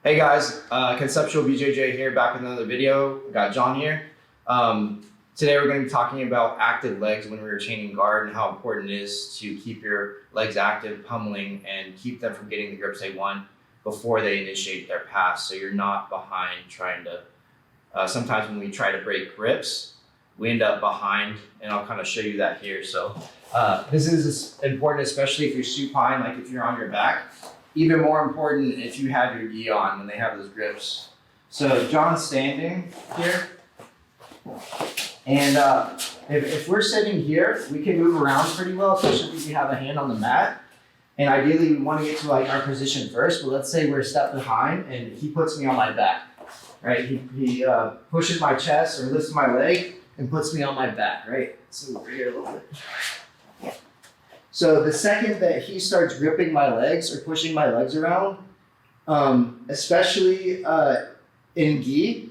Hey guys, Conceptual BJJ here, back with another video. We got John here. Today we're going to be talking about active legs when we're chaining guard and how important it is to keep your legs active, pummeling, and keep them from getting the grips they want before they initiate their pass. So you're not behind trying to, sometimes when we try to break grips, we end up behind, and I'll kind of show you that here. So this is important, especially if you're supine, like if you're on your back. Even more important if you have your gi on when they have those grips. So John's standing here, and if we're sitting here, we can move around pretty well, especially if we have a hand on the mat. And ideally, we want to get to like our position first. But let's say we're a step behind, and he puts me on my back, right? He pushes my chest or lifts my leg and puts me on my back, right? So over here a little bit. So the second that he starts gripping my legs or pushing my legs around, especially in gi,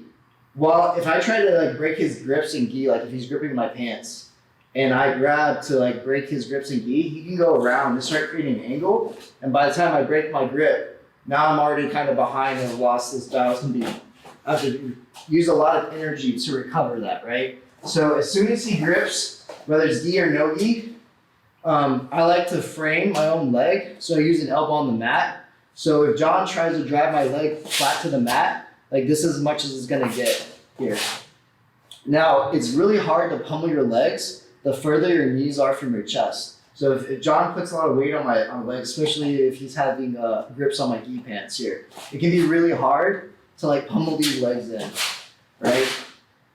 if I try to like break his grips in gi, like if he's gripping my pants and I grab to like break his grips in gi, he can go around and start creating an angle. And by the time I break my grip, now I'm already kind of behind and have lost this balance and I have to use a lot of energy to recover that, right? So as soon as he grips, whether it's gi or no gi, I like to frame my own leg, so I use an elbow on the mat. So if John tries to drive my leg flat to the mat, like this is as much as it's gonna get here. Now, it's really hard to pummel your legs the further your knees are from your chest. So if John puts a lot of weight on my legs, especially if he's having grips on my gi pants here, it can be really hard to like pummel these legs in, right?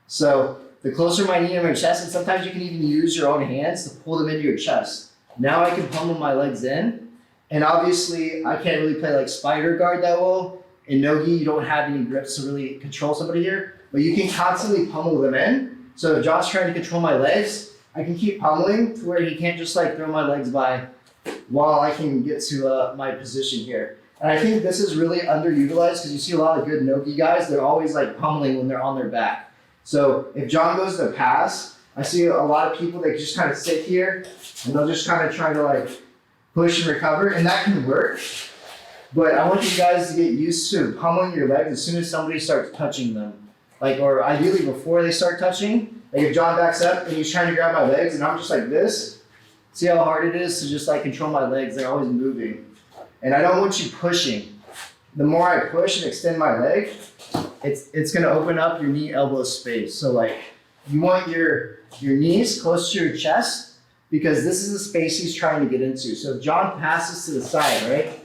So the closer my knee and my chest, and sometimes you can even use your own hands to pull them into your chest. Now I can pummel my legs in, and obviously I can't really play like spider guard that well. In no-gi, you don't have any grips to really control somebody here, but you can constantly pummel them in. So if John's trying to control my legs, I can keep pummeling to where he can't just like throw my legs by while I can get to my position here. And I think this is really underutilized because you see a lot of good no-gi guys, they're always like pummeling when they're on their back. So if John goes to pass, I see a lot of people that just kind of sit here and they'll just kind of try to like push and recover, and that can work. But I want you guys to get used to pummeling your legs as soon as somebody starts touching them. Like, or ideally before they start touching. Like if John backs up and he's trying to grab my legs and I'm just like this, see how hard it is to just like control my legs, they're always moving. And I don't want you pushing. The more I push and extend my leg, it's gonna open up your knee elbow space. So like you want your knees close to your chest because this is the space he's trying to get into. So if John passes to the side, right?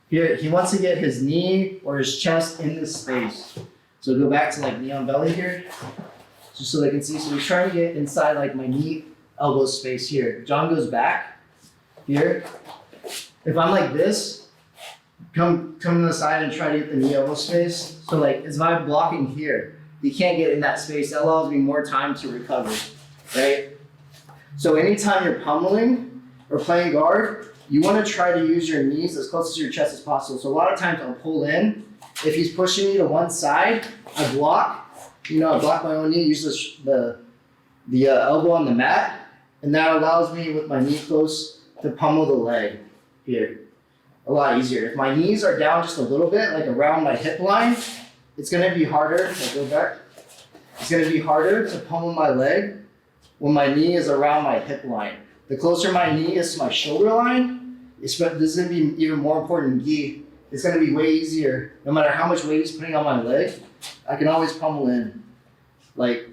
Here, he wants to get his knee or his chest in this space. So go back to like knee on belly here, just so they can see. So he's trying to get inside like my knee elbow space here. If John goes back here. If I'm like this, come to the side and try to get the knee elbow space. So like as if I'm blocking here, you can't get in that space. That allows me more time to recover, right? So anytime you're pummeling or playing guard, you want to try to use your knees as close to your chest as possible. So a lot of times I'll pull in. If he's pushing me to one side, I block. I block my own knee, use the elbow on the mat, and that allows me with my knee close to pummel the leg here. A lot easier. If my knees are down just a little bit, like around my hip line, it's gonna be harder. I'll go back. It's gonna be harder to pummel my leg when my knee is around my hip line. The closer my knee is to my shoulder line, this is gonna be even more important in gi. It's gonna be way easier. No matter how much weight he's putting on my leg, I can always pummel in. Like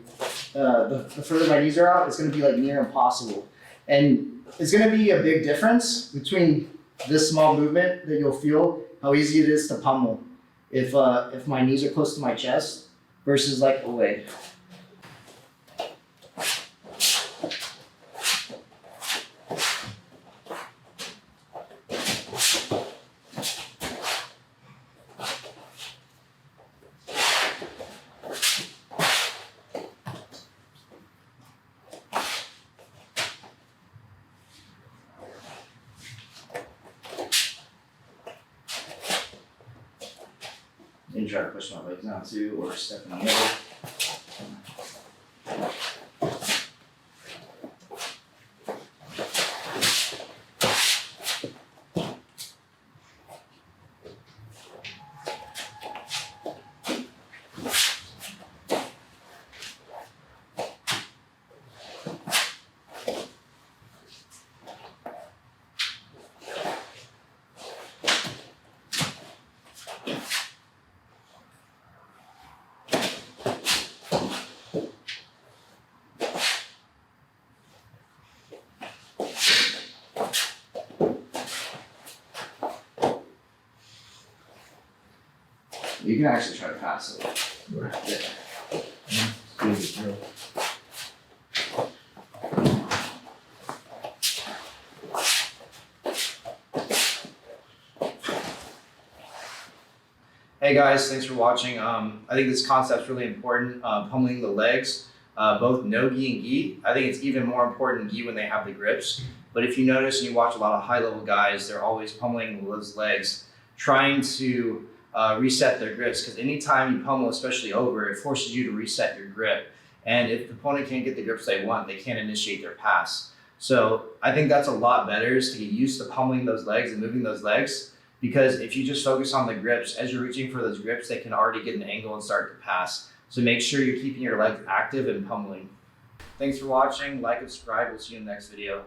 the further my knees are out, it's gonna be like near impossible. And it's gonna be a big difference between this small movement that you'll feel how easy it is to pummel if my knees are close to my chest versus like away. And try to push my legs down too, or step in the middle. You can actually try to pass it. Yeah. Hey guys, thanks for watching. I think this concept's really important, pummeling the legs, both no gi and gi. I think it's even more important in gi when they have the grips. But if you notice and you watch a lot of high level guys, they're always pummeling those legs, trying to reset their grips, because anytime you pummel, especially over, it forces you to reset your grip. And if the opponent can't get the grips they want, they can't initiate their pass. So I think that's a lot better, is to get used to pummeling those legs and moving those legs. Because if you just focus on the grips, as you're reaching for those grips, they can already get an angle and start to pass. So make sure you're keeping your legs active and pummeling. Thanks for watching. Like and subscribe. We'll see you in the next video.